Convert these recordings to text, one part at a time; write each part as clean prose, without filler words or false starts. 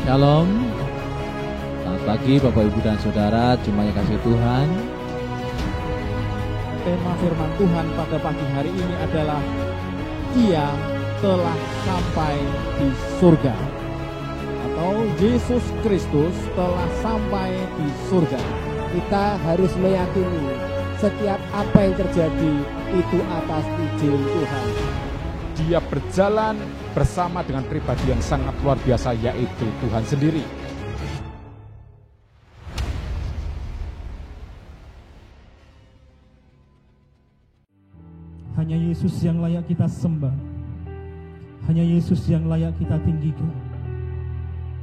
Shalom. Selamat pagi Bapak Ibu dan Saudara, jemaat kasih Tuhan. Tema firman Tuhan pada pagi hari ini adalah Dia telah sampai di surga, atau Yesus Kristus telah sampai di surga. Kita harus meyakini setiap apa yang terjadi itu atas izin Tuhan. Dia berjalan bersama dengan pribadi yang sangat luar biasa, yaitu Tuhan sendiri. Hanya Yesus yang layak kita sembah. Hanya Yesus yang layak kita tinggikan.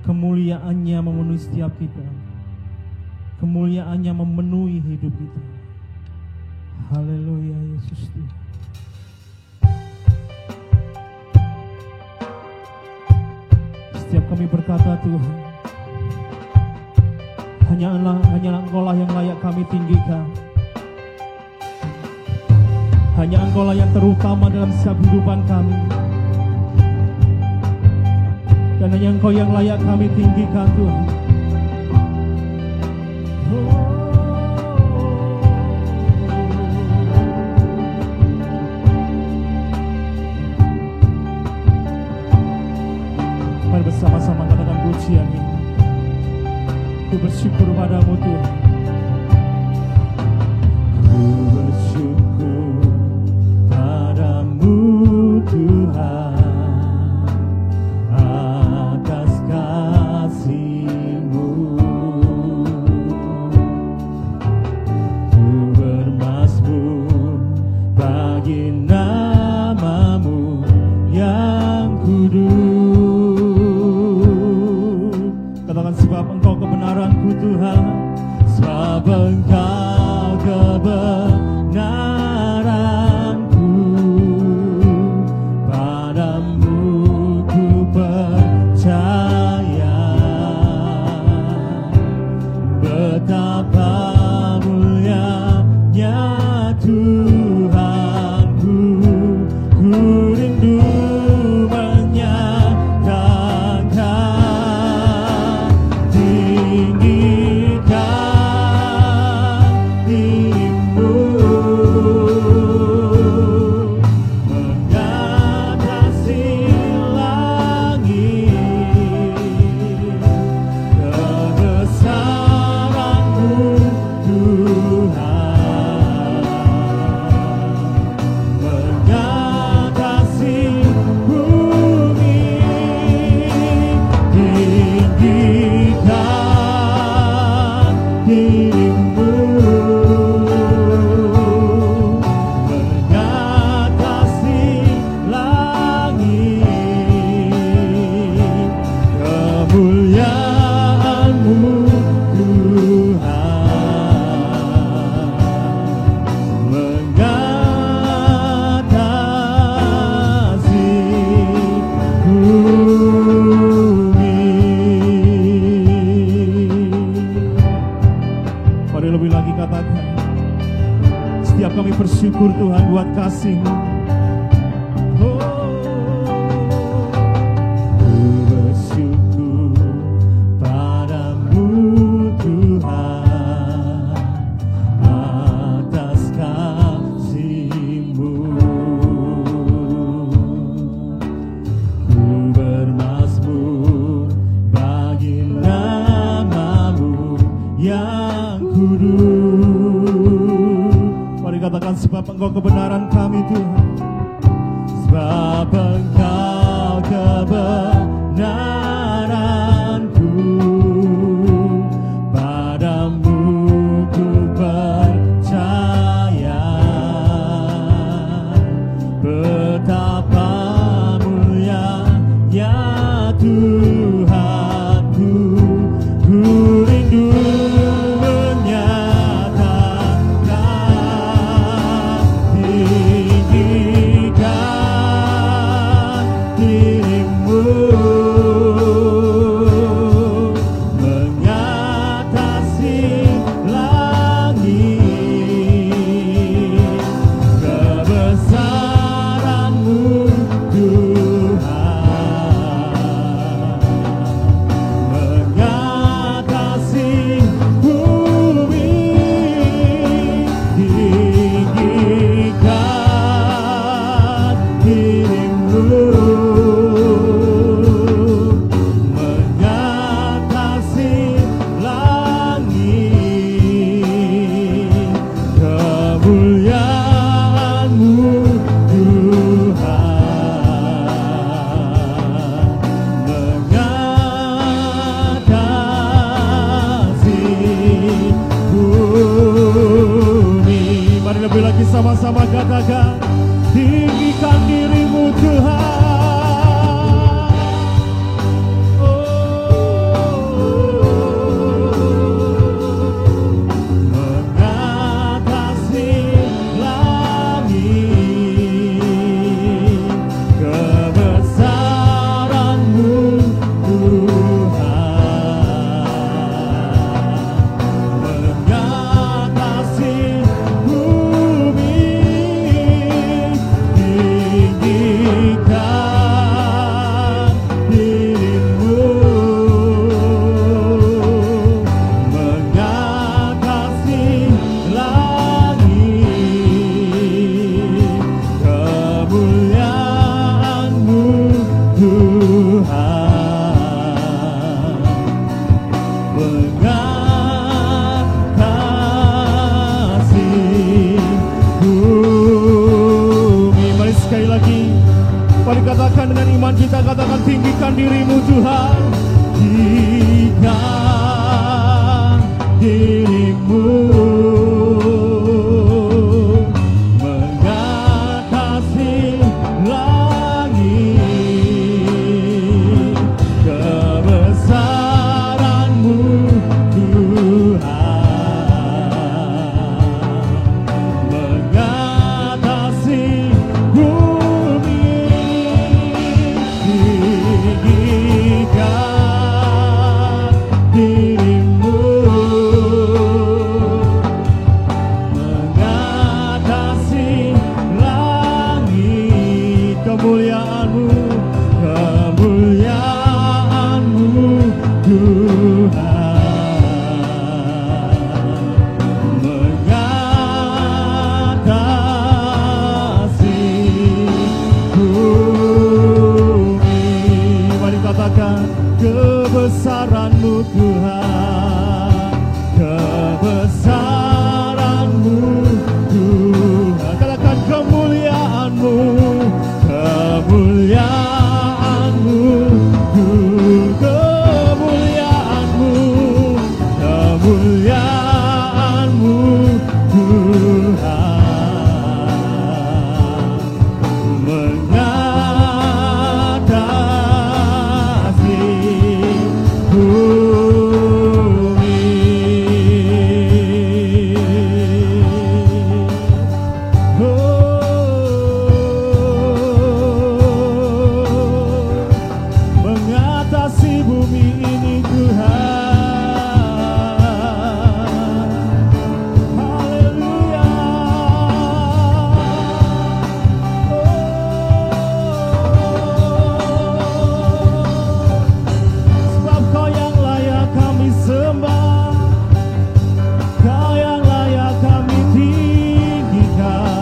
Kemuliaannya memenuhi setiap kita. Kemuliaannya memenuhi hidup kita. Haleluya Yesus Tuhan. Setiap kami berkata Tuhan, hanyalah Engkau lah yang layak kami tinggikan. Hanya Engkau lah yang terutama dalam setiap kehidupan kami. Dan hanya Engkau yang layak kami tinggikan Tuhan. Mari bersama-sama katakan pujian ini. Ku bersyukur padamu Tuhan. Ku bersyukur padamu Tuhan atas kasih-Mu. Ku bermazmur bagi nama-Mu yang kudus. Katakan sebab Engkau kebenaranku Tuhan, sebab Engkau kebenaranku, padamu ku percaya. Betapa mulianya Tuhanku, ku rindu menyatakan tinggikan dirimu, mengatasi langit, kebesaran-Mu Tuhan, mengatasi bumi, tinggikan dirimu, mengatasi langit, kemuliaan-Mu Tuhan, mengatasi bumi. Mari lebih lagi katakan, setiap kami bersyukur Tuhan buat kasih-Mu. Ku bersyukur padamu Tuhan atas kasih-Mu. Ku bermazmur bagi nama-Mu yang kudus. Mari katakan sebab Engkau kebenaran kami Tuhan, sebab Engkau kebenaranku, padamu ku percaya. Betapa mulianya Tuhanku, ku rindu menyatakan tinggi katakan tinggikan dirimu Tuhan. Tinggikan dirimu mengatasi langit. Kebesaran-Mu Tuhan mengatasi bumi. Tinggikan dirimu mengatasi langit. Kemuliaan-Mu, kemuliaan-Mu Tuhan mengatasi bumi. Mari katakan kebesaran-Mu Tuhan, kebesaran-Mu Tuhan. Katakan kemuliaan-Mu, kemuliaan-Mu Tuhan, kemuliaan-Mu, kemuliaan-Mu Tuhan mengatasi bumi. Mengatasi bumi ini Tuhan. Haleluya. Sebab Kau yang layak kami sembah, Kau yang layak kami tinggikan.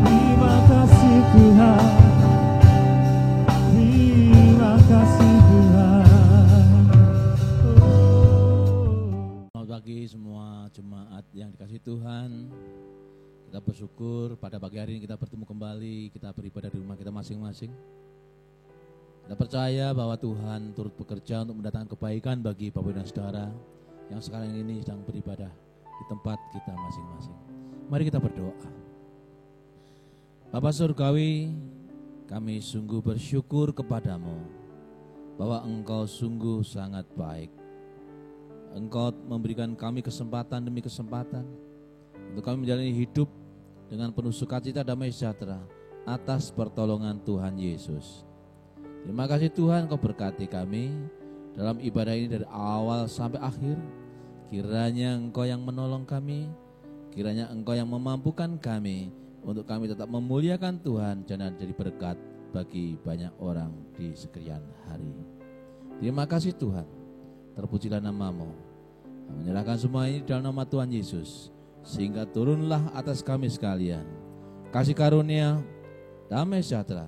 Terima kasih Tuhan, terima kasih Tuhan. Selamat pagi semua jemaat yang dikasihi Tuhan. Kita bersyukur pada pagi hari ini kita bertemu kembali, kita beribadah di rumah kita masing-masing. Kita percaya bahwa Tuhan turut bekerja untuk mendatangkan kebaikan bagi Bapak dan Saudara yang sekarang ini sedang beribadah di tempat kita masing-masing. Mari kita berdoa. Bapa Surgawi, kami sungguh bersyukur kepadamu bahwa Engkau sungguh sangat baik. Engkau memberikan kami kesempatan demi kesempatan untuk kami menjalani hidup dengan penuh sukacita damai sejahtera atas pertolongan Tuhan Yesus. Terima kasih Tuhan, Kau berkati kami dalam ibadah ini dari awal sampai akhir. Kiranya Engkau yang menolong kami, kiranya Engkau yang memampukan kami untuk kami tetap memuliakan Tuhan dan jadi berkat bagi banyak orang di sekalian hari. Terima kasih Tuhan, terpujilah nama-Mu. Kami menyerahkan semua ini dalam nama Tuhan Yesus, sehingga turunlah atas kami sekalian kasih karunia, damai sejahtera,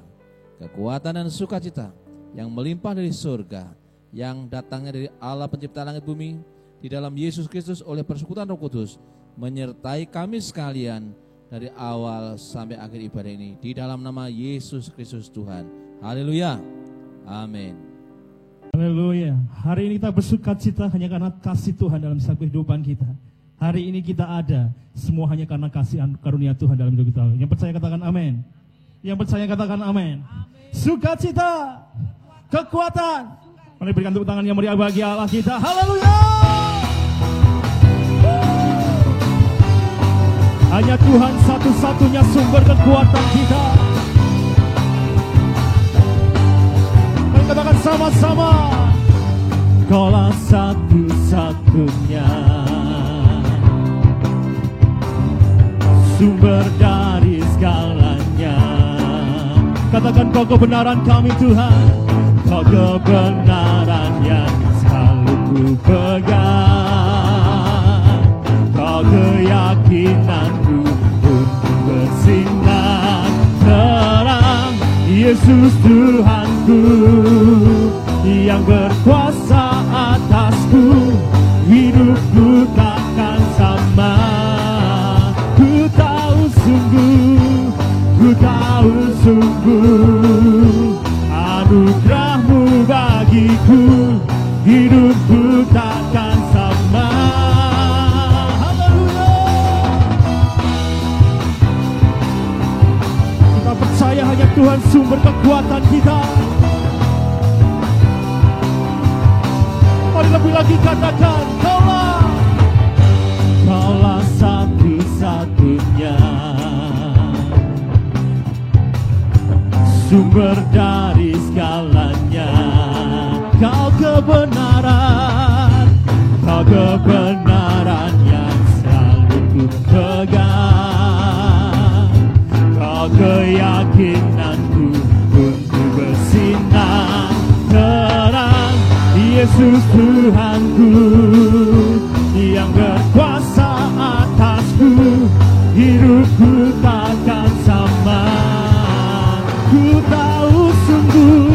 kekuatan dan sukacita yang melimpah dari surga, yang datangnya dari Allah pencipta langit bumi, di dalam Yesus Kristus oleh persekutuan Roh Kudus, menyertai kami sekalian dari awal sampai akhir ibadah ini, di dalam nama Yesus Kristus Tuhan. Haleluya. Amin. Haleluya. Hari ini kita bersukacita hanya karena kasih Tuhan dalam setiap kehidupan kita. Hari ini kita ada semua hanya karena kasih karunia Tuhan dalam hidup kita. Yang percaya katakan amin. Yang percaya katakan amin. Sukacita, kekuatan. Mari berikan tepuk tangan yang meriah bagi Allah kita. Haleluya. Hanya Tuhan satu-satunya sumber kekuatan kita. Mari katakan sama-sama. Kaulah satu-satunya sumber dari segalanya. Katakan Kau kebenaran kami Tuhan, Kau kebenaran yang selalu ku pegang, Kau keyakinanku untuk bersinar terang. Yesus Tuhanku yang berkuasa atas atasku, hidupku takkan sama. Ku tahu sungguh anugerah-Mu bagiku, hidupku takkan sama. Haleluya. Kita percaya hanya Tuhan sumber kekuatan kita. Mari lebih lagi katakan, Kaulah satu-satunya sumber dari segalanya. Kau kebenaran yang selalu ku pegang. Kau keyakinanku untuk bersinar terang. Yesus Tuhanku yang berkuasa atasku, hidupku takkan sama. Ku tahu sungguh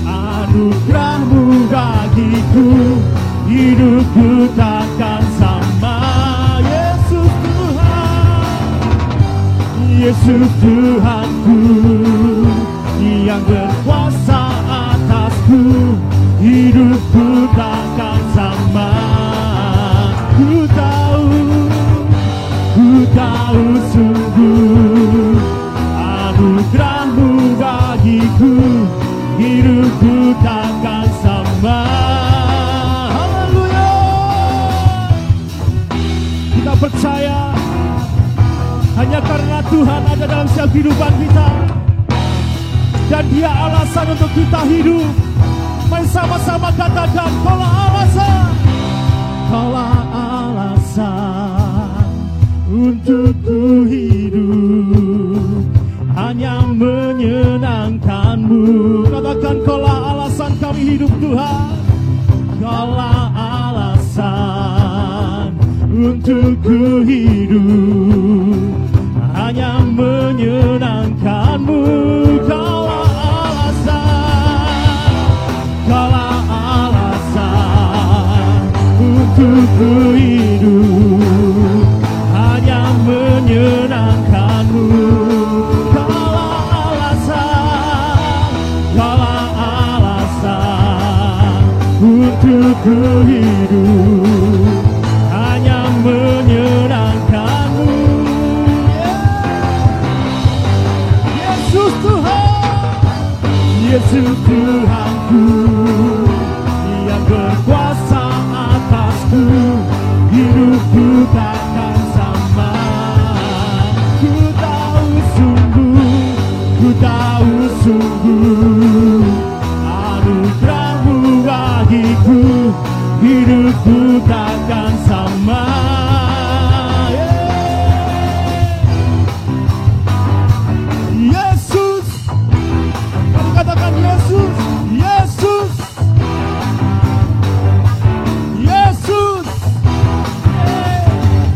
anugerah-Mu bagiku, hidupku takkan sama. Yesus Tuhanku yang berkuasa atasku, hidupku takkan sama. Ku tahu sungguh anugerah-Mu bagiku, hidupku takkan sama. Haleluya. Kita percaya hanya karena Tuhan ada dalam setiap kehidupan kita, dan Dia alasan untuk kita hidup. Mari sama-sama katakan, Kaulah alasan untuk ku hidup, hanya menyenangkan-Mu. Katakan, Kaulah alasan kami hidup Tuhan. Kaulah alasan untuk ku hidup, hanya menyenangkan-Mu. Kaulah alasan untuk ku hidup, hanya menyenangkan-Mu. Kaulah alasan untuk ku hidup, hanya menyenangkan-Mu. Yesus Tuhanku yang berkuasa atasku, hidupku takkan sama. Ku tahu sungguh anugerah-Mu bagiku, hidupku takkan sama. Katakan Yesus.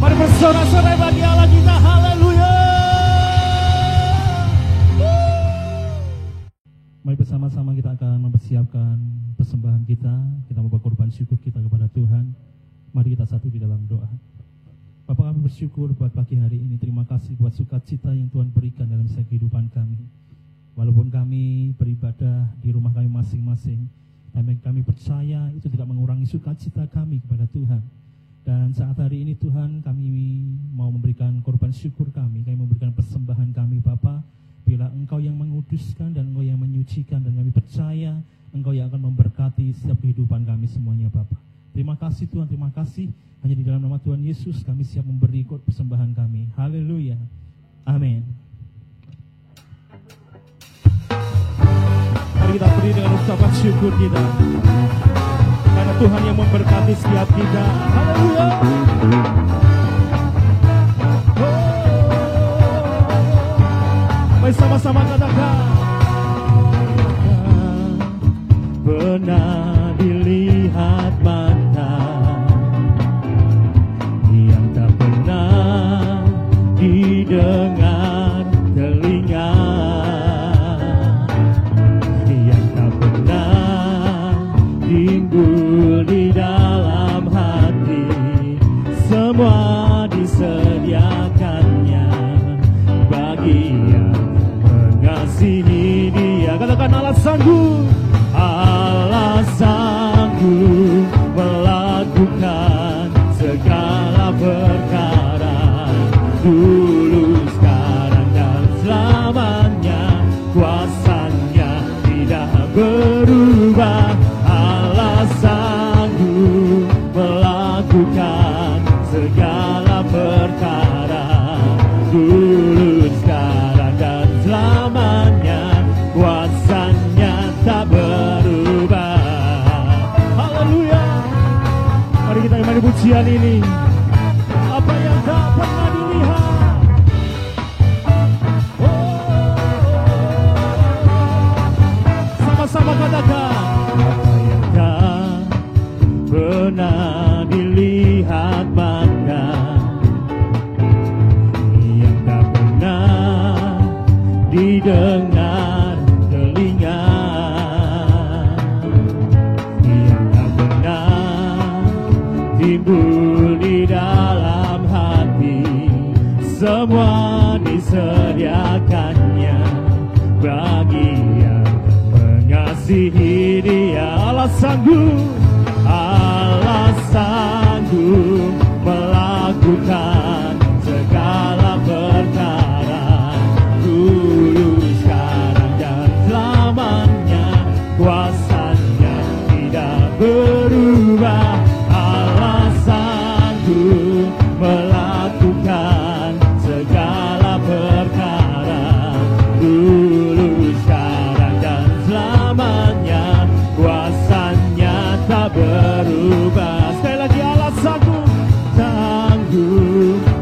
Mari bersorak-sorai bagi Allah kita. Haleluya. Mari bersama-sama kita akan mempersiapkan persembahan kita. Kita membawa korban syukur kita kepada Tuhan. Mari kita satu di dalam doa. Bapa, kami bersyukur buat pagi hari ini. Terima kasih buat sukacita yang Tuhan berikan dalam setiap kehidupan kami. Walaupun kami beribadah di rumah kami masing-masing, tapi kami percaya itu tidak mengurangi sukacita kami kepada Tuhan. Dan saat hari ini Tuhan, kami mau memberikan korban syukur kami memberikan persembahan kami Bapa. Bila Engkau yang menguduskan dan Engkau yang menyucikan, dan kami percaya Engkau yang akan memberkati setiap kehidupan kami semuanya Bapa. Terima kasih Tuhan, terima kasih. Hanya di dalam nama Tuhan Yesus kami siap memberi persembahan kami. Haleluya. Amin. Mari kita beri dengan ucapan syukur kita, karena Tuhan yang memberkati setiap kita. Haleluya. Mari sama-sama katakan. Pernah dilihat mata yang tak pernah didengar telinga, yang tak pernah Mari kita kembali pujian ini. Apa yang tak pernah dilihat. Sama-sama katakan. Apa yang tak pernah dilihat mata, yang tak pernah didengar telinga, yang tak pernah timbul di dalam hati, semua disediakannya bagi yang mengasihi Dia. Allah sanggup melakukan segala perkara, dulu, sekarang, dan selamanya. Kuasanya tidak berubah. Allah sanggup melakukan segala perkara, dulu, sekarang, dan selamanya. Kuasanya tak berubah. Sekali lagi, Allah sanggup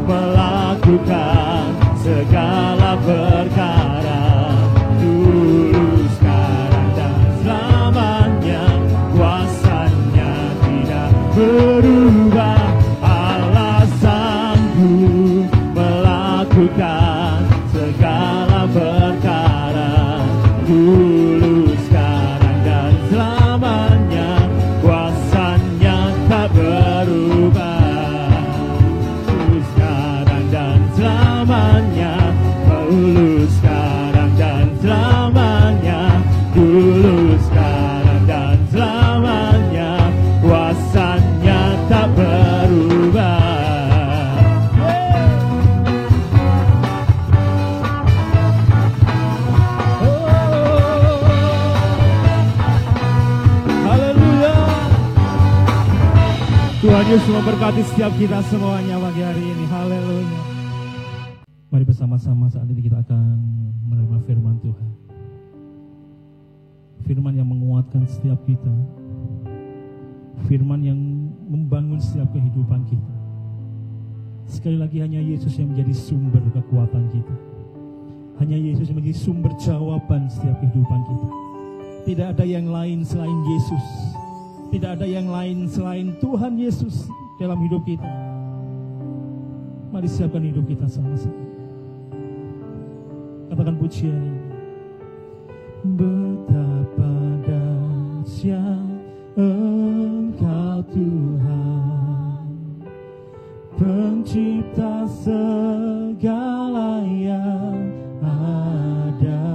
melakukan segala perkara, dulu, sekarang, dan selamanya. Kuasanya tidak berubah. Allah sanggup melakukan segala perkara, dulu, sekarang, dan selamanya. Kuasanya tak berubah. Sekarang dan selamanya, dulu, sekarang, dan selamanya, dulu, sekarang, dan selamanya. Kuasanya tak berubah. Haleluya. Tuhan Yesus memberkati setiap kita semuanya pagi hari ini. Haleluya. Mari bersama-sama saat ini kita akan menerima firman Tuhan. Firman yang menguatkan setiap kita. Firman yang membangun setiap kehidupan kita. Sekali lagi, hanya Yesus yang menjadi sumber kekuatan kita. Hanya Yesus yang menjadi sumber jawaban setiap kehidupan kita. Tidak ada yang lain selain Yesus. Tidak ada yang lain selain Tuhan Yesus dalam hidup kita. Mari siapkan hidup kita sama-sama. Katakan pujian ini. Betapa dahsyat Engkau Tuhan, pencipta segala yang ada,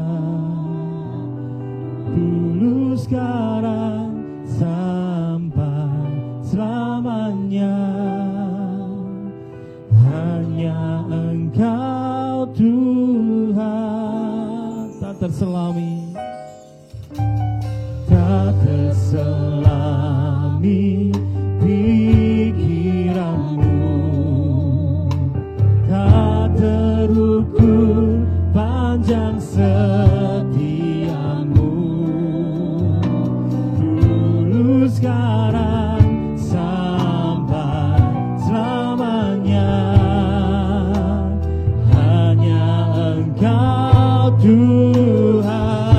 dulu, sekarang, sampai selamanya. Hanya Engkau Tuhan, tak terselami, tak terselami pikiranmu, tak terukur panjang setiamu, dulu, sekarang, sampai selamanya. Hanya Engkau Tuhan.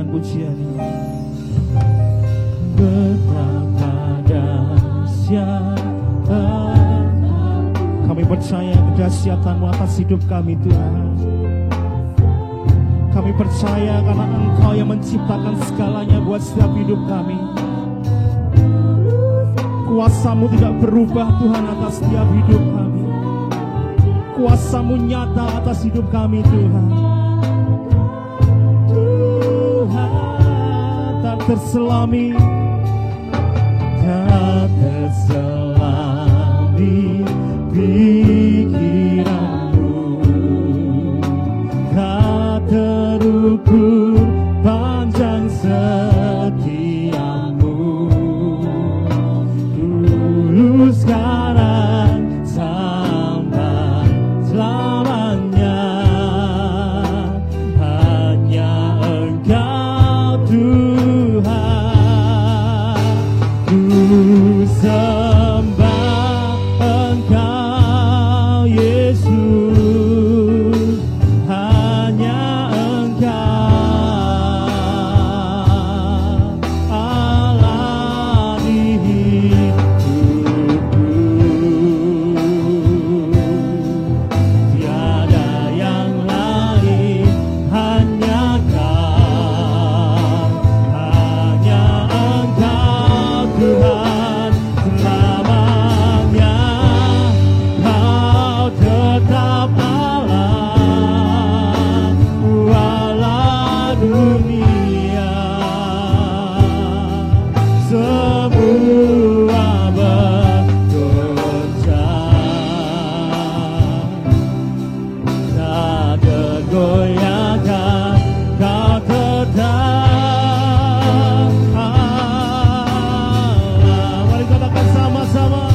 pujian ini. Betapa dahsyat kami percaya kedahsyatan-Mu atas hidup kami Tuhan. Kami percaya karena Engkau yang menciptakan segalanya buat setiap hidup kami. Kuasa-Mu tidak berubah Tuhan atas setiap hidup kami. Kuasa-Mu nyata atas hidup kami Tuhan. Tuhan tak terselami, tak terselami pikiran-Mu, tak terukur panjang setia-Mu, dulu sekarang sampai selamanya. Hanya Engkau Tuhan, ku sembah Engkau Yesus, hanya Engkau Allah di hidupku. Tiada yang lain, hanya Kau, hanya Engkau Tuhan selamanya. Kau tetap Allah, walau dunia semua bergoncang, tak tergoyahkan. Kau tetap Allah. Mari katakan sama-sama,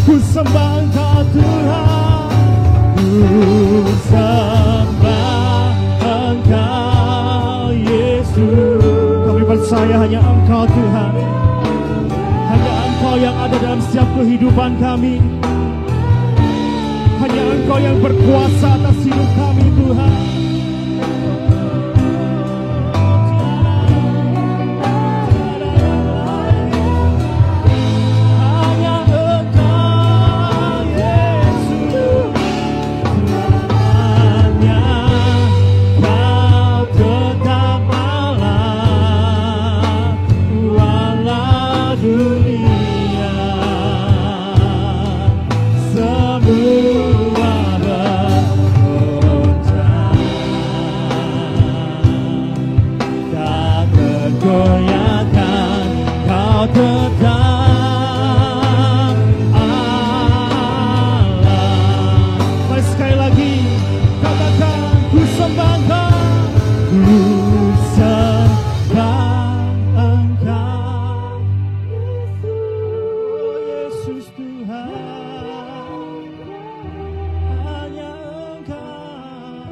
ku sembah Engkau Tuhan, ku sembah Engkau Yesus. Kami percaya hanya Engkau Tuhan, hanya Engkau yang ada dalam setiap kehidupan kami. Hanya Engkau yang berkuasa atas hidup kami Tuhan. Hanya Engkau Yesus, selamanya Kau tetap Allah, walau dunia semua bergoncang, tak tergoyahkan. Kau tetap Allah. Mari sekali lagi katakan, ku sembah Engkau, ku sembah Engkau Yesus Tuhan, hanya Engkau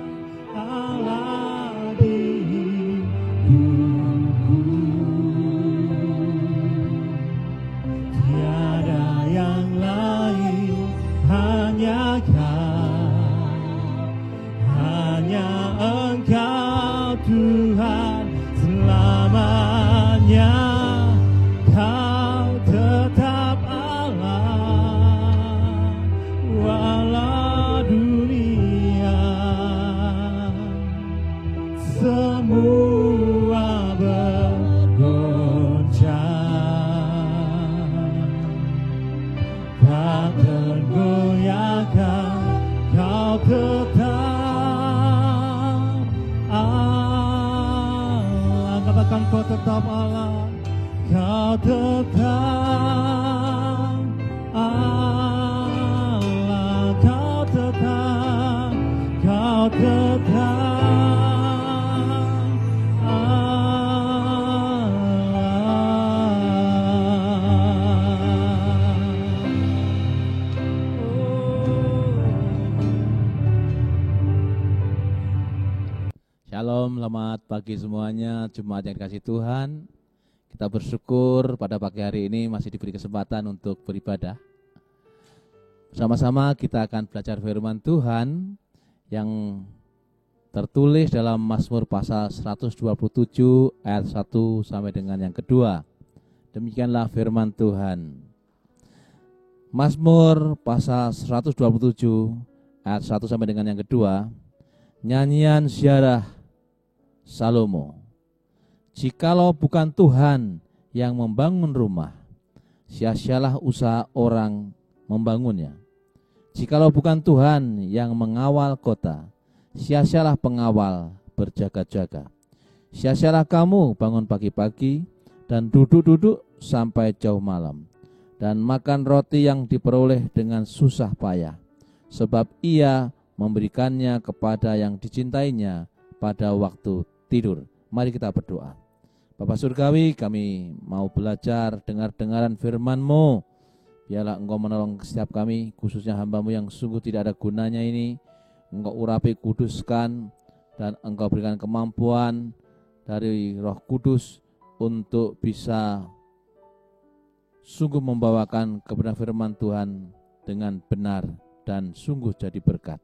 Allah di hidupku. Tiada yang lain, hanya Kau, hanya Engkau Tuhan selamanya. Kau tetap Allah, walau dunia semua bergoncang, tak tergoyahkan. Kau tetap Allah. Katakan, Kau tetap Allah, Kau tetap Allah, Kau tetap, Kau tetap Shalom, selamat pagi semuanya, jemaat yang dikasihi Tuhan. Kita bersyukur pada pagi hari ini masih diberi kesempatan untuk beribadah. Bersama-sama kita akan belajar firman Tuhan yang tertulis dalam Mazmur pasal 127 ayat 1 sampai dengan yang kedua. Demikianlah firman Tuhan. Mazmur pasal 127 ayat 1 sampai dengan yang kedua. Nyanyian ziarah Salomo. Jikalau bukan Tuhan yang membangun rumah, sia-sialah usaha orang membangunnya. Jikalau bukan Tuhan yang mengawal kota, sia-sialah pengawal berjaga-jaga. Sia-sialah kamu bangun pagi-pagi dan duduk-duduk sampai jauh malam, dan makan roti yang diperoleh dengan susah payah, sebab ia memberikannya kepada yang dicintainya pada waktu tidur. Mari kita berdoa. Bapa Surgawi, kami mau belajar dengar-dengaran firman-Mu. Biarlah Engkau menolong setiap kami, khususnya hamba-Mu yang sungguh tidak ada gunanya ini. Engkau urapi, kuduskan, dan Engkau berikan kemampuan dari Roh Kudus untuk bisa sungguh membawakan kebenaran firman Tuhan dengan benar dan sungguh jadi berkat.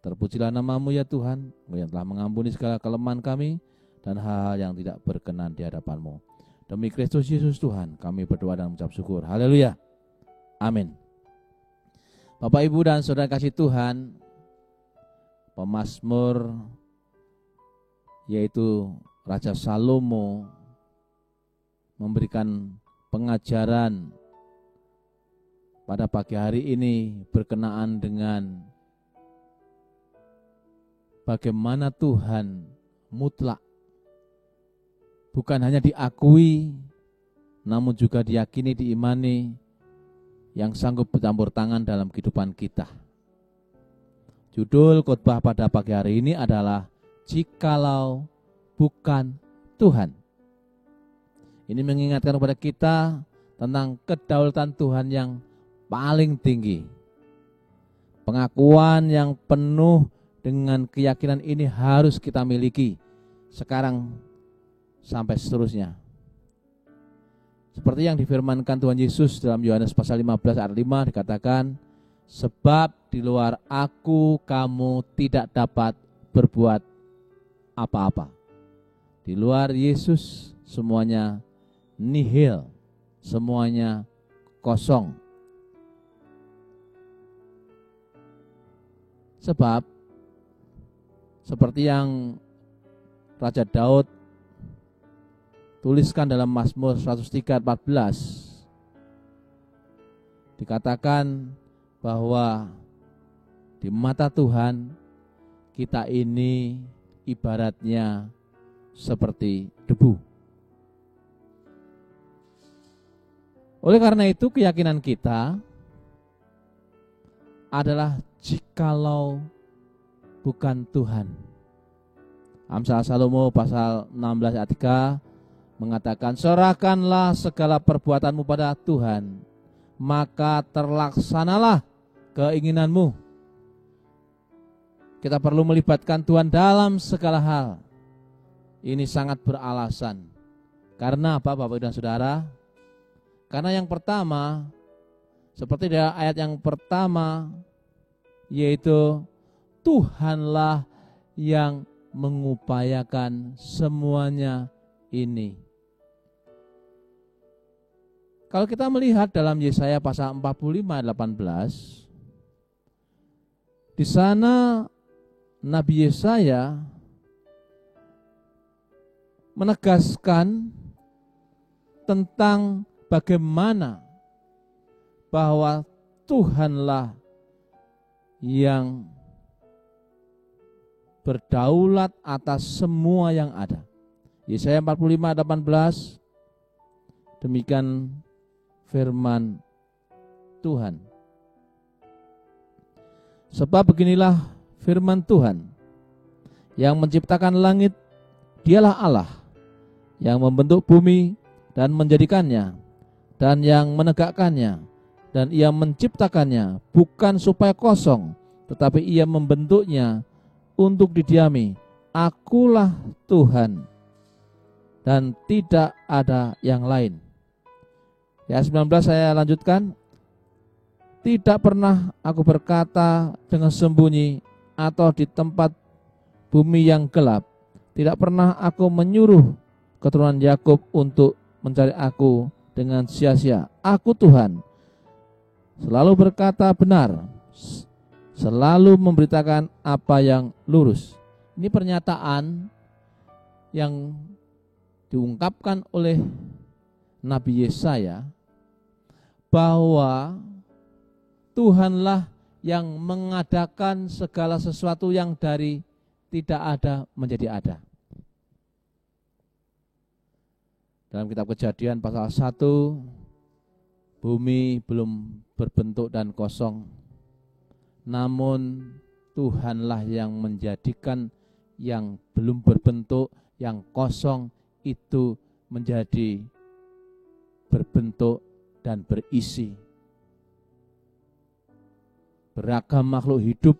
Terpujilah nama-Mu ya Tuhan, Engkau yang telah mengampuni segala kelemahan kami dan hal-hal yang tidak berkenan di hadapan-Mu. Demi Kristus Yesus Tuhan, kami berdoa dan mengucap syukur. Haleluya. Amin. Bapak, Ibu, dan saudara kasih Tuhan, pemazmur yaitu Raja Salomo memberikan pengajaran pada pagi hari ini berkenaan dengan bagaimana Tuhan mutlak bukan hanya diakui, namun juga diyakini, diimani, yang sanggup bercampur tangan dalam kehidupan kita. Judul khotbah pada pagi hari ini adalah Jikalau Bukan Tuhan. Ini mengingatkan kepada kita tentang kedaulatan Tuhan yang paling tinggi. Pengakuan yang penuh dengan keyakinan ini harus kita miliki sekarang sampai seterusnya. Seperti yang difirmankan Tuhan Yesus dalam Yohanes pasal 15 ayat 5 dikatakan, sebab di luar aku kamu tidak dapat berbuat apa-apa. Di luar Yesus semuanya nihil, semuanya kosong. Sebab seperti yang Raja Daud tuliskan dalam Mazmur 103:14, dikatakan bahwa di mata Tuhan kita ini ibaratnya seperti debu. Oleh karena itu keyakinan kita adalah jikalau bukan Tuhan. Amsal Salomo pasal 16 ayat 3 mengatakan, serahkanlah segala perbuatanmu pada Tuhan, maka terlaksanalah keinginanmu. Kita perlu melibatkan Tuhan dalam segala hal. Ini sangat beralasan. Karena apa, Bapak dan Saudara? Karena yang pertama, seperti dalam ayat yang pertama, yaitu Tuhanlah yang mengupayakan semuanya ini. Kalau kita melihat dalam Yesaya pasal 45 ayat 18, di sana Nabi Yesaya menegaskan tentang bagaimana bahwa Tuhanlah yang berdaulat atas semua yang ada. Yesaya 45 ayat 18, demikian firman Tuhan. Sebab beginilah firman Tuhan, yang menciptakan langit, dialah Allah, yang membentuk bumi dan menjadikannya, dan yang menegakkannya, dan ia menciptakannya bukan supaya kosong, tetapi ia membentuknya untuk didiami. Akulah Tuhan dan tidak ada yang lain. Ya 19 saya lanjutkan. Tidak pernah aku berkata dengan sembunyi atau di tempat bumi yang gelap. Tidak pernah aku menyuruh keturunan Yakub untuk mencari aku dengan sia-sia. Aku Tuhan, selalu berkata benar, selalu memberitakan apa yang lurus. Ini pernyataan yang diungkapkan oleh Nabi Yesaya bahwa Tuhanlah yang mengadakan segala sesuatu yang dari tidak ada menjadi ada. Dalam kitab Kejadian pasal 1, bumi belum berbentuk dan kosong, namun Tuhanlah yang menjadikan yang belum berbentuk, yang kosong itu menjadi berbentuk dan berisi. Beragam makhluk hidup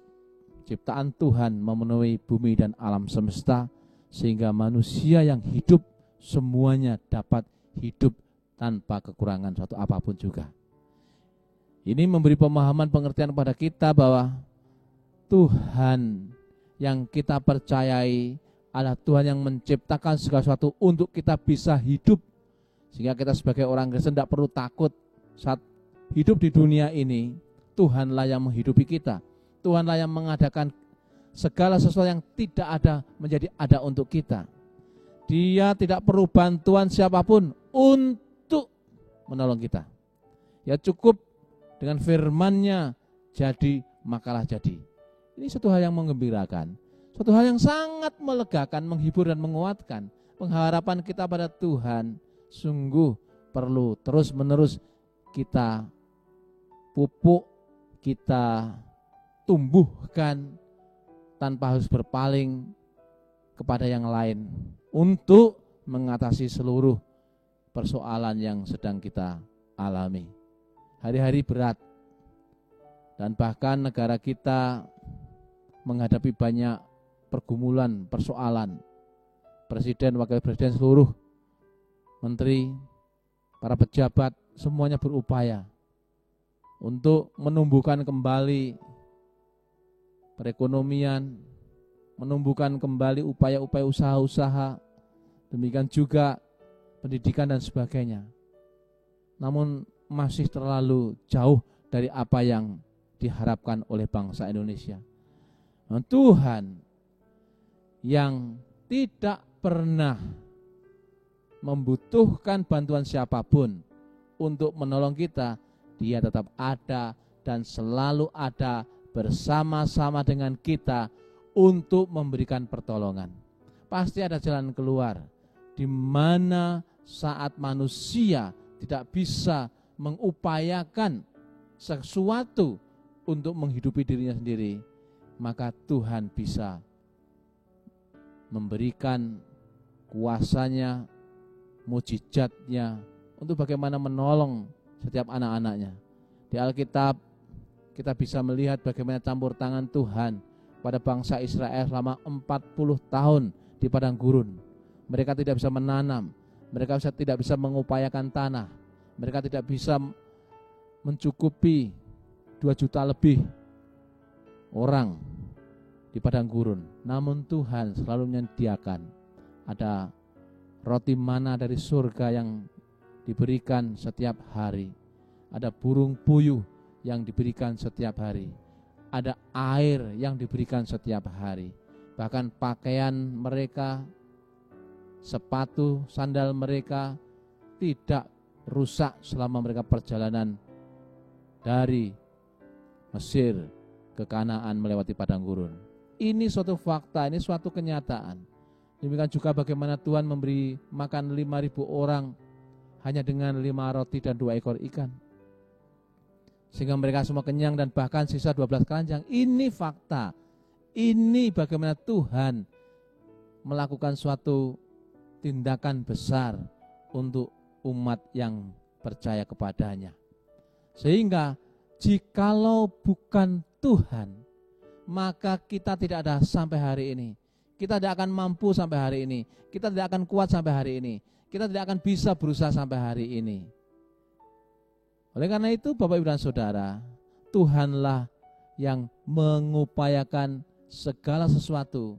ciptaan Tuhan memenuhi bumi dan alam semesta, sehingga manusia yang hidup semuanya dapat hidup tanpa kekurangan suatu apapun juga. Ini memberi pemahaman pengertian kepada kita bahwa Tuhan yang kita percayai adalah Tuhan yang menciptakan segala sesuatu untuk kita bisa hidup. Sehingga kita sebagai orang Kristen tidak perlu takut saat hidup di dunia ini. Tuhanlah yang menghidupi kita. Tuhanlah yang mengadakan segala sesuatu yang tidak ada menjadi ada untuk kita. Dia tidak perlu bantuan siapapun untuk menolong kita. Ya cukup dengan firman-Nya, jadi makalah jadi. Ini suatu hal yang menggembirakan, suatu hal yang sangat melegakan, menghibur dan menguatkan. Pengharapan kita pada Tuhan sungguh perlu terus-menerus kita pupuk, kita tumbuhkan tanpa harus berpaling kepada yang lain untuk mengatasi seluruh persoalan yang sedang kita alami. Hari-hari berat dan bahkan negara kita menghadapi banyak pergumulan, persoalan. Presiden, wakil presiden, seluruh menteri, para pejabat semuanya berupaya untuk menumbuhkan kembali perekonomian, menumbuhkan kembali upaya-upaya usaha-usaha, demikian juga pendidikan dan sebagainya. Namun masih terlalu jauh dari apa yang diharapkan oleh bangsa Indonesia. Nah, Tuhan yang tidak pernah membutuhkan bantuan siapapun untuk menolong kita, Dia tetap ada dan selalu ada bersama-sama dengan kita untuk memberikan pertolongan. Pasti ada jalan keluar di mana saat manusia tidak bisa mengupayakan sesuatu untuk menghidupi dirinya sendiri, maka Tuhan bisa memberikan kuasanya, mujizatnya untuk bagaimana menolong setiap anak-anaknya. Di Alkitab kita bisa melihat bagaimana campur tangan Tuhan pada bangsa Israel selama 40 tahun di padang gurun. Mereka tidak bisa menanam, mereka tidak bisa mengupayakan tanah, mereka tidak bisa mencukupi 2 juta lebih orang di padang gurun. Namun Tuhan selalu menyediakan ada roti mana dari surga yang diberikan setiap hari, ada burung puyuh yang diberikan setiap hari, ada air yang diberikan setiap hari. Bahkan pakaian mereka, sepatu, sandal mereka tidak rusak selama mereka perjalanan dari Mesir ke Kanaan melewati padang gurun. Ini suatu fakta, ini suatu kenyataan. Demikian juga bagaimana Tuhan memberi makan 5.000 orang hanya dengan 5 roti dan 2 ekor ikan, sehingga mereka semua kenyang dan bahkan sisa 12 keranjang. Ini fakta. Ini bagaimana Tuhan melakukan suatu tindakan besar untuk umat yang percaya kepadanya. Sehingga jikalau bukan Tuhan, maka kita tidak ada sampai hari ini. Kita tidak akan mampu sampai hari ini. Kita tidak akan kuat sampai hari ini. Kita tidak akan bisa berusaha sampai hari ini. Oleh karena itu Bapak Ibu dan Saudara, Tuhanlah yang mengupayakan segala sesuatu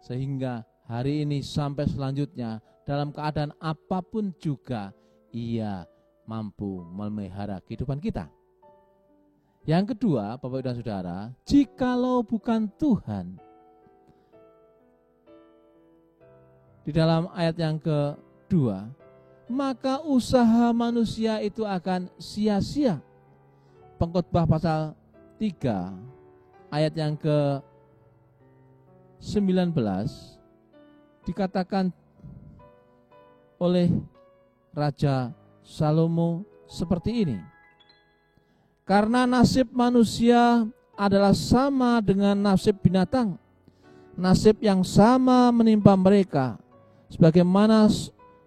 Sehingga hari ini sampai selanjutnya dalam keadaan apapun juga Ia mampu memelihara kehidupan kita. Yang kedua, Bapak dan Saudara, jikalau bukan Tuhan, di dalam ayat yang kedua, maka usaha manusia itu akan sia-sia. Pengkhotbah pasal 3 ayat yang ke-19 dikatakan oleh Raja Salomo seperti ini. Karena nasib manusia adalah sama dengan nasib binatang. Nasib yang sama menimpa mereka. Sebagaimana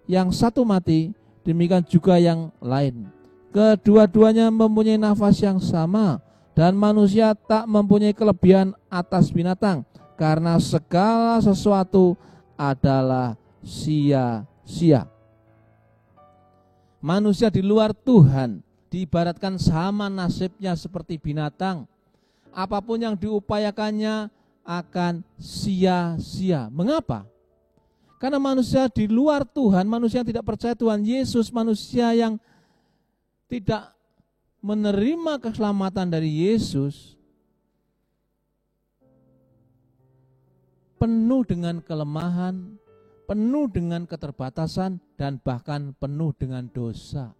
yang satu mati, demikian juga yang lain. Kedua-duanya mempunyai nafas yang sama, dan manusia tak mempunyai kelebihan atas binatang, karena segala sesuatu adalah sia-sia. Manusia di luar Tuhan diibaratkan sama nasibnya seperti binatang. Apapun yang diupayakannya akan sia-sia. Mengapa? Karena manusia di luar Tuhan, manusia yang tidak percaya Tuhan Yesus, manusia yang tidak menerima keselamatan dari Yesus, penuh dengan kelemahan, penuh dengan keterbatasan, dan bahkan penuh dengan dosa.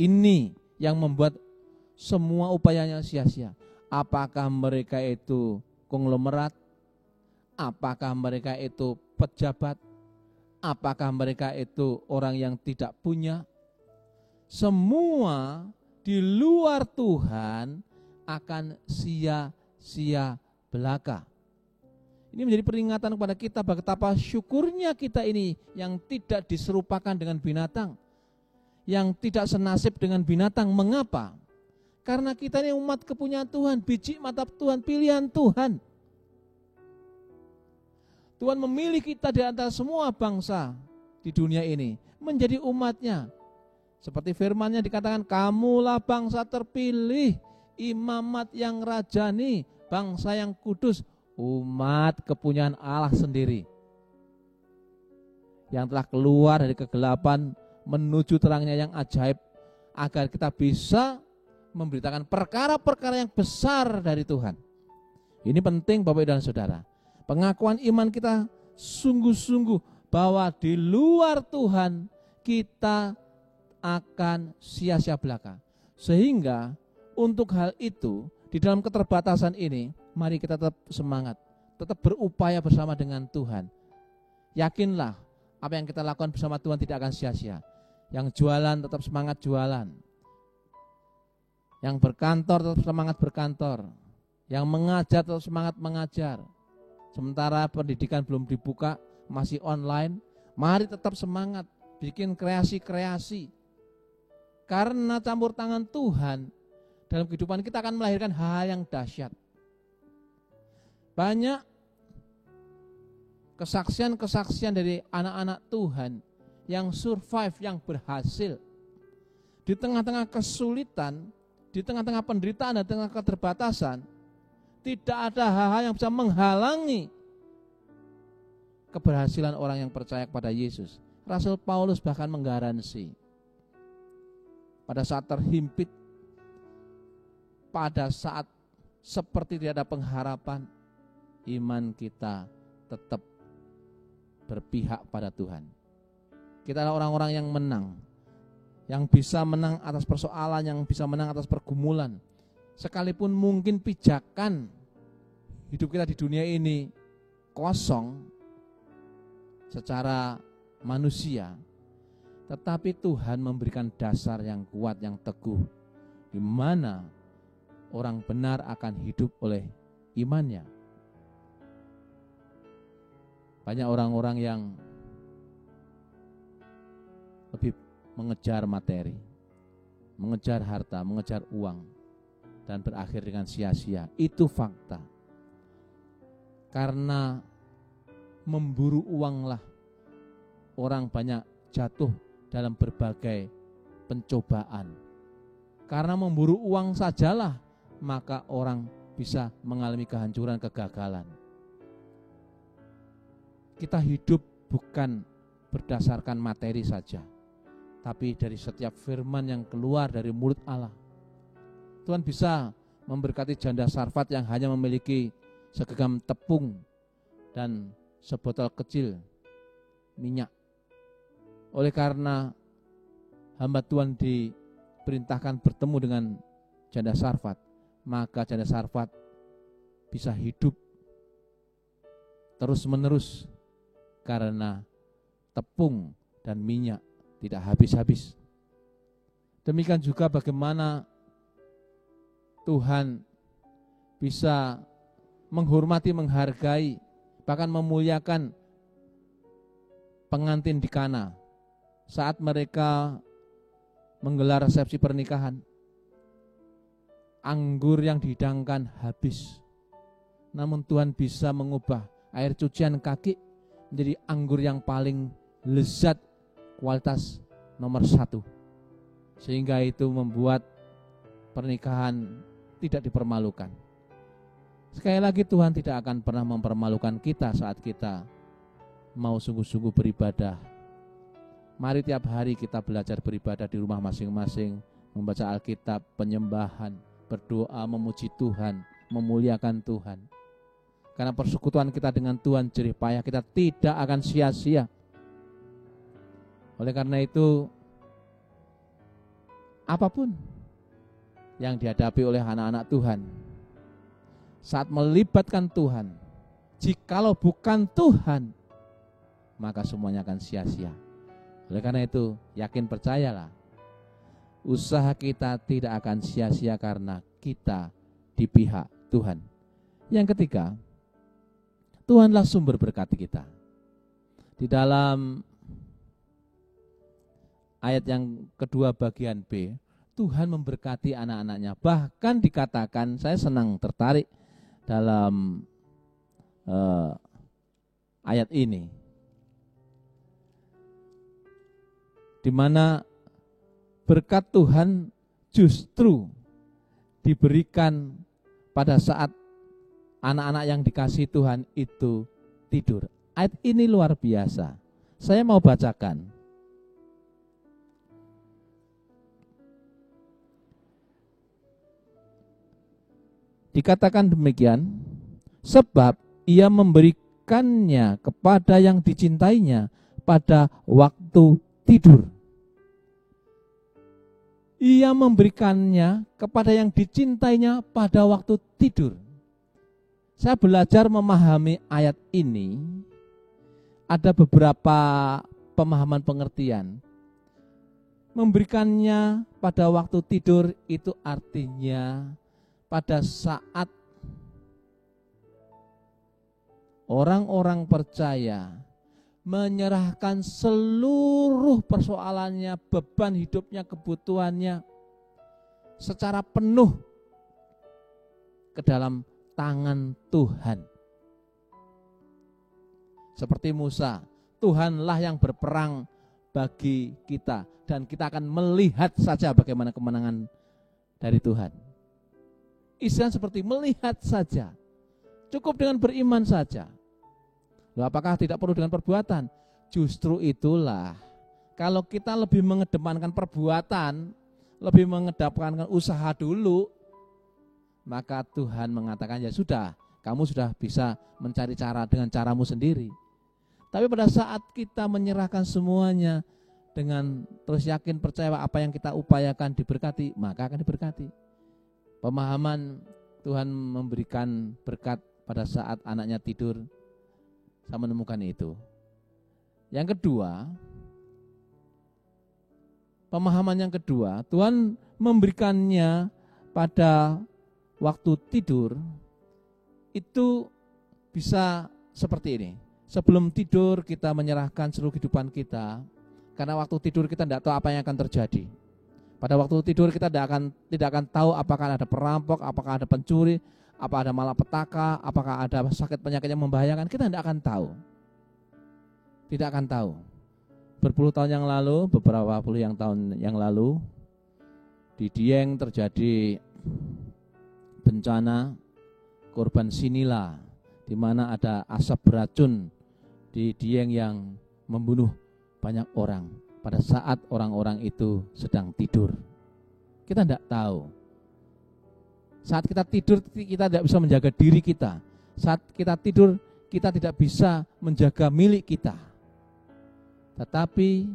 Ini yang membuat semua upayanya sia-sia. Apakah mereka itu konglomerat? Apakah mereka itu pejabat? Apakah mereka itu orang yang tidak punya? Semua di luar Tuhan akan sia-sia belaka. Ini menjadi peringatan kepada kita betapa syukurnya kita ini yang tidak diserupakan dengan binatang, yang tidak senasib dengan binatang. Mengapa? Karena kita ini umat kepunyaan Tuhan, biji mata Tuhan, pilihan Tuhan. Tuhan memilih kita di antara semua bangsa di dunia ini menjadi umatnya. Seperti firman-Nya dikatakan, kamulah bangsa terpilih, imamat yang rajani, bangsa yang kudus, umat kepunyaan Allah sendiri, yang telah keluar dari kegelapan menuju terangnya yang ajaib, agar kita bisa memberitakan perkara-perkara yang besar dari Tuhan. Ini penting Bapak dan Saudara. Pengakuan iman kita sungguh-sungguh bahwa di luar Tuhan kita akan sia-sia belaka. Sehingga untuk hal itu, di dalam keterbatasan ini, mari kita tetap semangat, tetap berupaya bersama dengan Tuhan. Yakinlah apa yang kita lakukan bersama Tuhan tidak akan sia-sia. Yang jualan tetap semangat jualan. Yang berkantor tetap semangat berkantor. Yang mengajar tetap semangat mengajar. Sementara pendidikan belum dibuka, masih online, mari tetap semangat bikin kreasi-kreasi. Karena campur tangan Tuhan dalam kehidupan kita akan melahirkan hal yang dahsyat. Banyak kesaksian-kesaksian dari anak-anak Tuhan yang survive, yang berhasil. Di tengah-tengah kesulitan, di tengah-tengah penderitaan dan tengah keterbatasan, tidak ada hal-hal yang bisa menghalangi keberhasilan orang yang percaya kepada Yesus. Rasul Paulus bahkan menggaransi, pada saat terhimpit, pada saat seperti tidak ada pengharapan, iman kita tetap berpihak pada Tuhan. Kita adalah orang-orang yang menang, yang bisa menang atas persoalan, yang bisa menang atas pergumulan. Sekalipun mungkin pijakan hidup kita di dunia ini kosong secara manusia, tetapi Tuhan memberikan dasar yang kuat, yang teguh, di mana orang benar akan hidup oleh imannya. Banyak orang-orang yang lebih mengejar materi, mengejar harta, mengejar uang, dan berakhir dengan sia-sia. Itu fakta. Karena memburu uanglah orang banyak jatuh dalam berbagai pencobaan. Karena memburu uang sajalah maka orang bisa mengalami kehancuran, kegagalan. kita hidup bukan berdasarkan materi saja, tapi dari setiap firman yang keluar dari mulut Allah. Tuhan bisa memberkati janda Sarfat yang hanya memiliki segenggam tepung dan sebotol kecil minyak. Oleh karena hamba Tuhan diperintahkan bertemu dengan janda Sarfat, maka janda Sarfat bisa hidup terus-menerus karena tepung dan minyak tidak habis-habis. Demikian juga bagaimana Tuhan bisa menghormati, menghargai, bahkan memuliakan pengantin di Kana saat mereka menggelar resepsi pernikahan. Anggur yang dihidangkan habis, namun Tuhan bisa mengubah air cucian kaki menjadi anggur yang paling lezat, kualitas nomor 1, sehingga itu membuat pernikahan tidak dipermalukan. Sekali lagi, Tuhan tidak akan pernah mempermalukan kita saat kita mau sungguh-sungguh beribadah. Mari tiap hari kita belajar beribadah di rumah masing-masing, membaca Alkitab, penyembahan, berdoa, memuji Tuhan, memuliakan Tuhan. Karena persekutuan kita dengan Tuhan jerih payah, kita tidak akan sia-sia. Oleh karena itu, apapun yang dihadapi oleh anak-anak Tuhan, saat melibatkan Tuhan, jikalau bukan Tuhan, maka semuanya akan sia-sia. Oleh karena itu, yakin percayalah, usaha kita tidak akan sia-sia karena kita di pihak Tuhan. Yang ketiga, Tuhanlah sumber berkat kita. Di dalam ayat yang kedua bagian B, Tuhan memberkati anak-anaknya. Bahkan dikatakan, saya senang tertarik dalam ayat ini, di mana berkat Tuhan justru diberikan pada saat anak-anak yang dikasihi Tuhan itu tidur. Ayat ini luar biasa. Saya mau bacakan. Dikatakan demikian, sebab ia memberikannya kepada yang dicintainya pada waktu tidur. Ia memberikannya kepada yang dicintainya pada waktu tidur. Saya belajar memahami ayat ini, ada beberapa pemahaman pengertian. Memberikannya pada waktu tidur itu artinya pada saat orang-orang percaya menyerahkan seluruh persoalannya, beban hidupnya, kebutuhannya secara penuh ke dalam tangan Tuhan. Seperti Musa, Tuhanlah yang berperang bagi kita dan kita akan melihat saja bagaimana kemenangan dari Tuhan. Istilah seperti melihat saja, cukup dengan beriman saja. Loh, apakah tidak perlu dengan perbuatan? Justru itulah, kalau kita lebih mengedepankan perbuatan, lebih mengedepankan usaha dulu, maka Tuhan mengatakan ya sudah, kamu sudah bisa mencari cara dengan caramu sendiri. Tapi pada saat kita menyerahkan semuanya dengan terus yakin percaya apa yang kita upayakan diberkati, maka akan diberkati. Pemahaman Tuhan memberikan berkat pada saat anaknya tidur, saya menemukan itu. Yang kedua, pemahaman yang kedua, Tuhan memberikannya pada waktu tidur, itu bisa seperti ini. Sebelum tidur kita menyerahkan seluruh kehidupan kita, karena waktu tidur kita tidak tahu apa yang akan terjadi. Pada waktu tidur kita tidak akan tahu apakah ada perampok, apakah ada pencuri, apa ada malapetaka, apakah ada sakit penyakit yang membahayakan, kita tidak akan tahu. Tidak akan tahu. Berpuluh tahun yang lalu, beberapa puluh tahun yang lalu, di Dieng terjadi bencana korban Sinila, di mana ada asap beracun di Dieng yang membunuh banyak orang pada saat orang-orang itu sedang tidur. Kita tidak tahu. Saat kita tidur, kita tidak bisa menjaga diri kita. Saat kita tidur, kita tidak bisa menjaga milik kita. Tetapi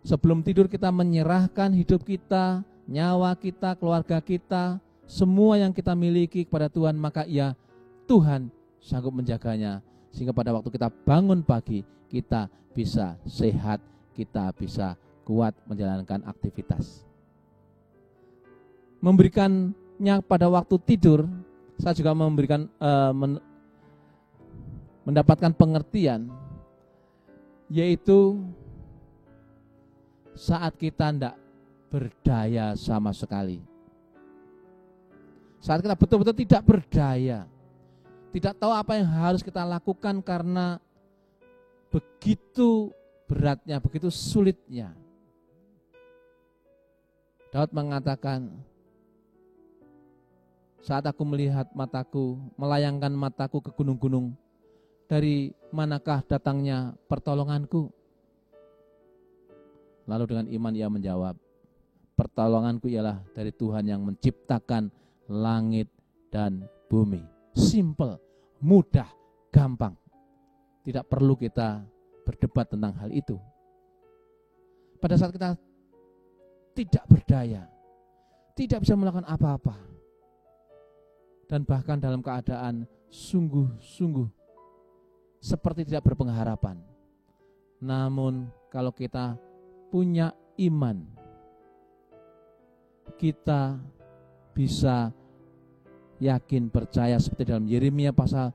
sebelum tidur kita menyerahkan hidup kita, nyawa kita, keluarga kita, semua yang kita miliki kepada Tuhan, maka ya Tuhan sanggup menjaganya. Sehingga pada waktu kita bangun pagi, kita bisa sehat, kita bisa kuat menjalankan aktivitas. Memberikannya pada waktu tidur, saya juga mendapatkan pengertian, yaitu saat kita tidak berdaya sama sekali. Saat kita betul-betul tidak berdaya, tidak tahu apa yang harus kita lakukan karena begitu beratnya, begitu sulitnya. Daud mengatakan, saat aku melihat mataku, melayangkan mataku ke gunung-gunung, dari manakah datangnya pertolonganku? Lalu dengan iman ia menjawab, pertolonganku ialah dari Tuhan yang menciptakan langit dan bumi. Simple, mudah, gampang. Tidak perlu kita berdebat tentang hal itu. Pada saat kita tidak berdaya, tidak bisa melakukan apa-apa, dan bahkan dalam keadaan sungguh-sungguh seperti tidak berpengharapan. Namun kalau kita punya iman, kita bisa yakin, percaya seperti dalam Yeremia pasal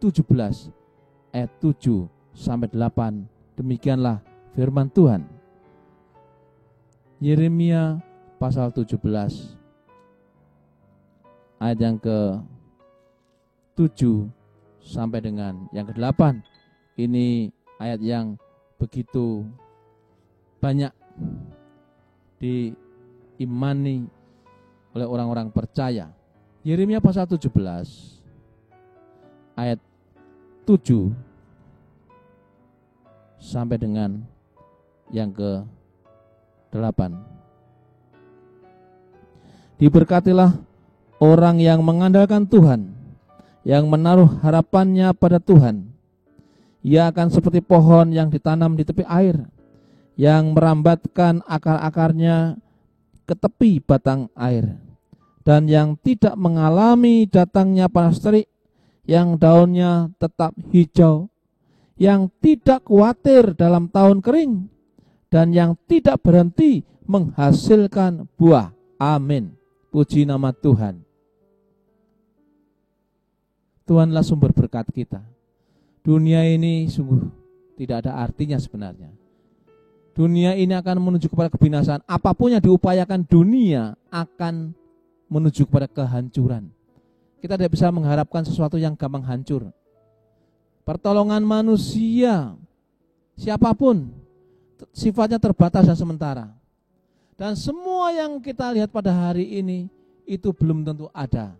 17 ayat 7 sampai 8. Demikianlah firman Tuhan. Yeremia pasal 17 ayat yang ke-7 sampai dengan yang ke-8. Ini ayat yang begitu banyak diimani oleh orang-orang percaya. Yeremia pasal 17 ayat 7 sampai dengan yang ke-8. Diberkatilah orang yang mengandalkan Tuhan, yang menaruh harapannya pada Tuhan. Ia akan seperti pohon yang ditanam di tepi air, yang merambatkan akar-akarnya ke tepi batang air, dan yang tidak mengalami datangnya panas terik, yang daunnya tetap hijau, yang tidak khawatir dalam tahun kering, dan yang tidak berhenti menghasilkan buah. Amin. Puji nama Tuhan. Tuhanlah sumber berkat kita. Dunia ini sungguh tidak ada artinya sebenarnya. Dunia ini akan menuju kepada kebinasaan. Apapun yang diupayakan dunia akan menuju kepada kehancuran. Kita tidak bisa mengharapkan sesuatu yang gampang hancur. Pertolongan manusia, siapapun, sifatnya terbatas dan sementara. Dan semua yang kita lihat pada hari ini, itu belum tentu ada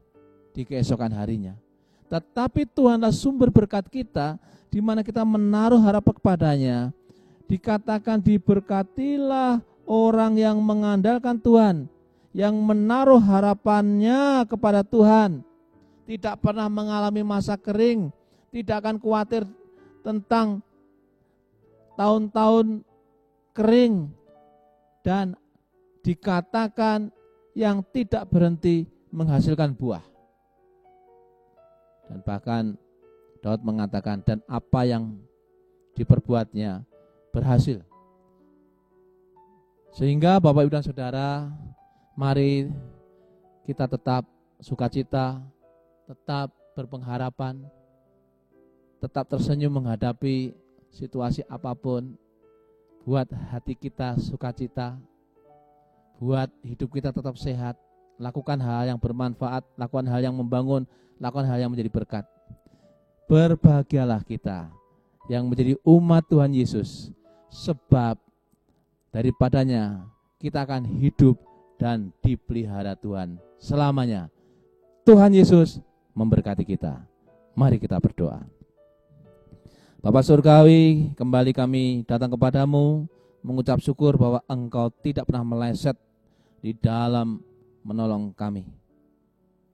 di keesokan harinya. Tetapi Tuhanlah sumber berkat kita, di mana kita menaruh harapan kepadanya. Dikatakan diberkatilah orang yang mengandalkan Tuhan, yang menaruh harapannya kepada Tuhan, tidak pernah mengalami masa kering, tidak akan khawatir tentang tahun-tahun kering, dan dikatakan yang tidak berhenti menghasilkan buah. Dan bahkan Daud mengatakan, dan apa yang diperbuatnya berhasil. Sehingga Bapak Ibu dan Saudara, mari kita tetap sukacita, tetap berpengharapan, tetap tersenyum menghadapi situasi apapun. Buat hati kita sukacita, buat hidup kita tetap sehat, lakukan hal yang bermanfaat, lakukan hal yang membangun, lakukan hal yang menjadi berkat. Berbahagialah kita yang menjadi umat Tuhan Yesus, sebab daripadanya kita akan hidup dan dipelihara Tuhan selamanya. Tuhan Yesus memberkati kita. Mari kita berdoa. Bapa Surgawi, kembali kami datang kepadamu mengucap syukur bahwa Engkau tidak pernah meleset di dalam menolong kami.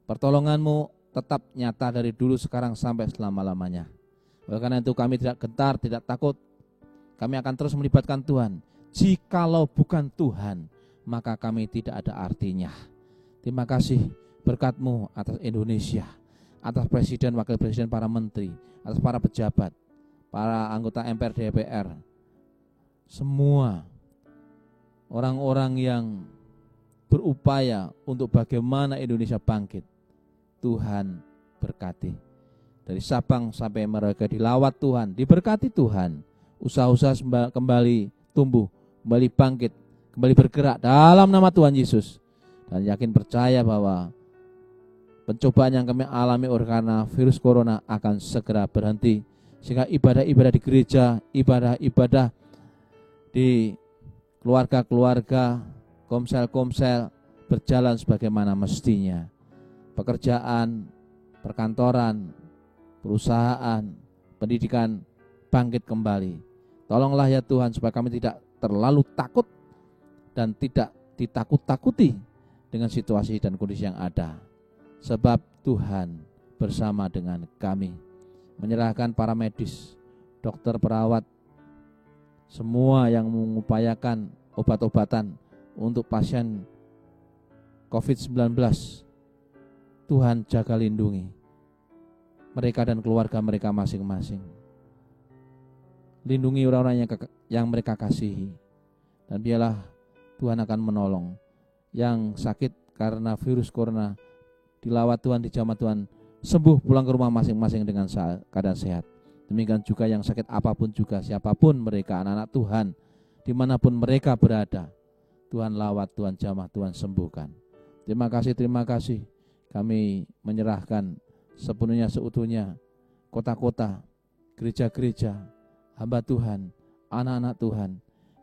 Pertolongan-Mu tetap nyata dari dulu, sekarang, sampai selama-lamanya. Oleh karena itu kami tidak gentar, tidak takut. Kami akan terus melibatkan Tuhan. Jikalau bukan Tuhan, maka kami tidak ada artinya. Terima kasih berkat-Mu atas Indonesia, atas Presiden, Wakil Presiden, para menteri, atas para pejabat, para anggota MPR, DPR, semua orang-orang yang berupaya untuk bagaimana Indonesia bangkit. Tuhan berkati. Dari Sabang sampai Merauke dilawat Tuhan, diberkati Tuhan. Usaha-usaha kembali tumbuh, kembali bangkit, kembali bergerak dalam nama Tuhan Yesus. Dan yakin percaya bahwa pencobaan yang kami alami oleh karena virus corona akan segera berhenti, sehingga ibadah-ibadah di gereja, ibadah-ibadah di keluarga-keluarga, komsel-komsel berjalan sebagaimana mestinya. Pekerjaan, perkantoran, perusahaan, pendidikan bangkit kembali. Tolonglah ya Tuhan supaya kami tidak terlalu takut dan tidak ditakut-takuti dengan situasi dan kondisi yang ada. Sebab Tuhan bersama dengan kami. Menyerahkan para medis, dokter, perawat, semua yang mengupayakan obat-obatan untuk pasien COVID-19. Tuhan jaga lindungi mereka dan keluarga mereka masing-masing. Lindungi orang-orang yang mereka kasihi. Dan biarlah Tuhan akan menolong yang sakit karena virus corona, dilawat Tuhan, dijamah Tuhan, sembuh, pulang ke rumah masing-masing dengan keadaan sehat. Demikian juga yang sakit apapun juga, siapapun mereka, anak-anak Tuhan, dimanapun mereka berada, Tuhan lawat, Tuhan jamah, Tuhan sembuhkan. Terima kasih. Kami menyerahkan sepenuhnya seutuhnya kota-kota, gereja-gereja, hamba Tuhan, anak-anak Tuhan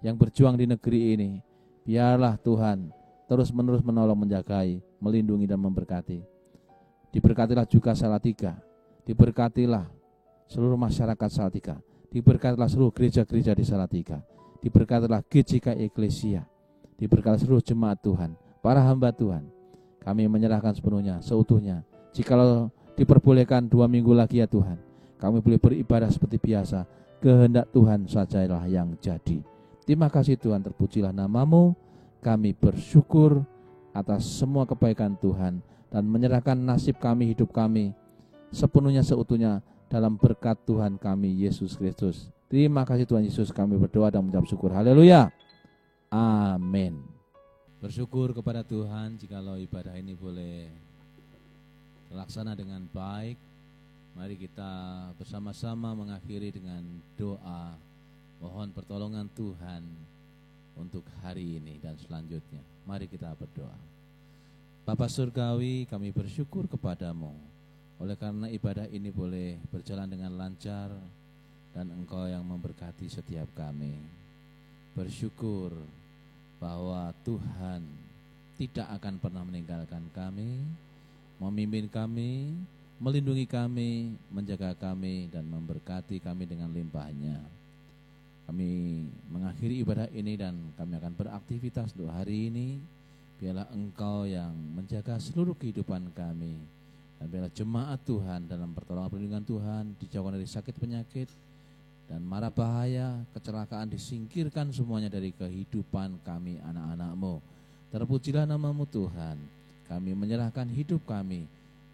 yang berjuang di negeri ini. Biarlah Tuhan terus-menerus menolong, menjagai, melindungi dan memberkati. Diberkatilah juga Salatiga, diberkatilah seluruh masyarakat Salatiga, diberkatilah seluruh gereja-gereja di Salatiga, diberkatilah GJK Eklesia, diberkatilah seluruh jemaat Tuhan, para hamba Tuhan. Kami menyerahkan sepenuhnya, seutuhnya. Jikalau diperbolehkan 2 minggu lagi ya Tuhan, kami boleh beribadah seperti biasa. Kehendak Tuhan sajalah yang jadi. Terima kasih Tuhan, terpujilah nama-Mu. Kami bersyukur atas semua kebaikan Tuhan dan menyerahkan nasib kami, hidup kami sepenuhnya, seutuhnya dalam berkat Tuhan kami Yesus Kristus. Terima kasih Tuhan Yesus, kami berdoa dan mengucap syukur. Haleluya. Amin. Bersyukur kepada Tuhan jikalau ibadah ini boleh terlaksana dengan baik. Mari kita bersama-sama mengakhiri dengan doa, mohon pertolongan Tuhan untuk hari ini dan selanjutnya. Mari kita berdoa. Bapa Surgawi, kami bersyukur kepadamu oleh karena ibadah ini boleh berjalan dengan lancar dan Engkau yang memberkati setiap kami. Bersyukur bahwa Tuhan tidak akan pernah meninggalkan kami, memimpin kami, melindungi kami, menjaga kami, dan memberkati kami dengan limpahnya. Kami mengakhiri ibadah ini dan kami akan beraktivitas untuk hari ini. Biarlah Engkau yang menjaga seluruh kehidupan kami. Dan biarlah jemaat Tuhan dalam pertolongan perlindungan Tuhan dijauhkan dari sakit penyakit dan mara bahaya, kecelakaan, disingkirkan semuanya dari kehidupan kami anak-anak-Mu. Terpujilah nama-Mu Tuhan. Kami menyerahkan hidup kami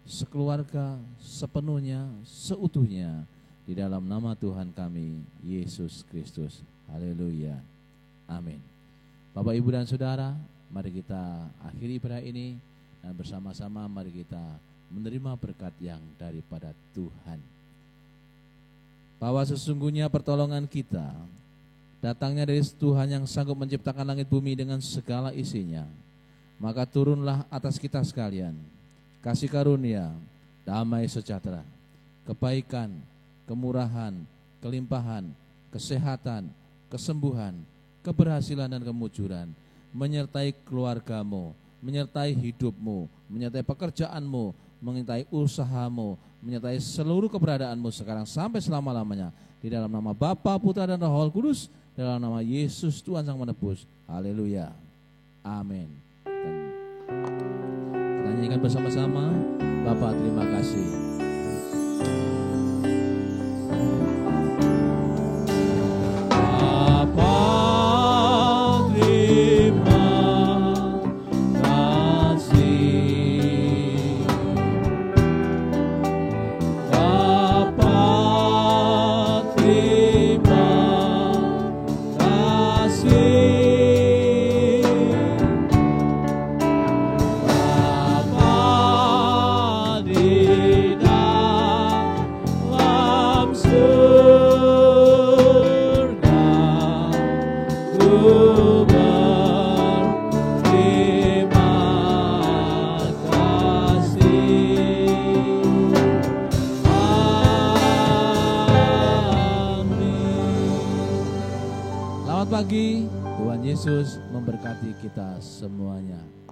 sekeluarga sepenuhnya, seutuhnya di dalam nama Tuhan kami Yesus Kristus. Haleluya. Amin. Bapak, Ibu dan Saudara, mari kita akhiri ibadah ini dan bersama-sama mari kita menerima berkat yang daripada Tuhan. Bahwa sesungguhnya pertolongan kita datangnya dari Tuhan yang sanggup menciptakan langit bumi dengan segala isinya. Maka turunlah atas kita sekalian kasih karunia, damai sejahtera, kebaikan, kemurahan, kelimpahan, kesehatan, kesembuhan, keberhasilan dan kemujuran menyertai keluargamu, menyertai hidupmu, menyertai pekerjaanmu, menyertai usahamu, menyertai seluruh keberadaanmu sekarang sampai selama-lamanya. Di dalam nama Bapa, Putra dan Roh Kudus, dalam nama Yesus Tuhan Sang Menebus. Haleluya. Amin. Kita nyanyikan bersama-sama. Bapa, terima kasih. Selamat pagi, Tuhan Yesus memberkati kita semuanya.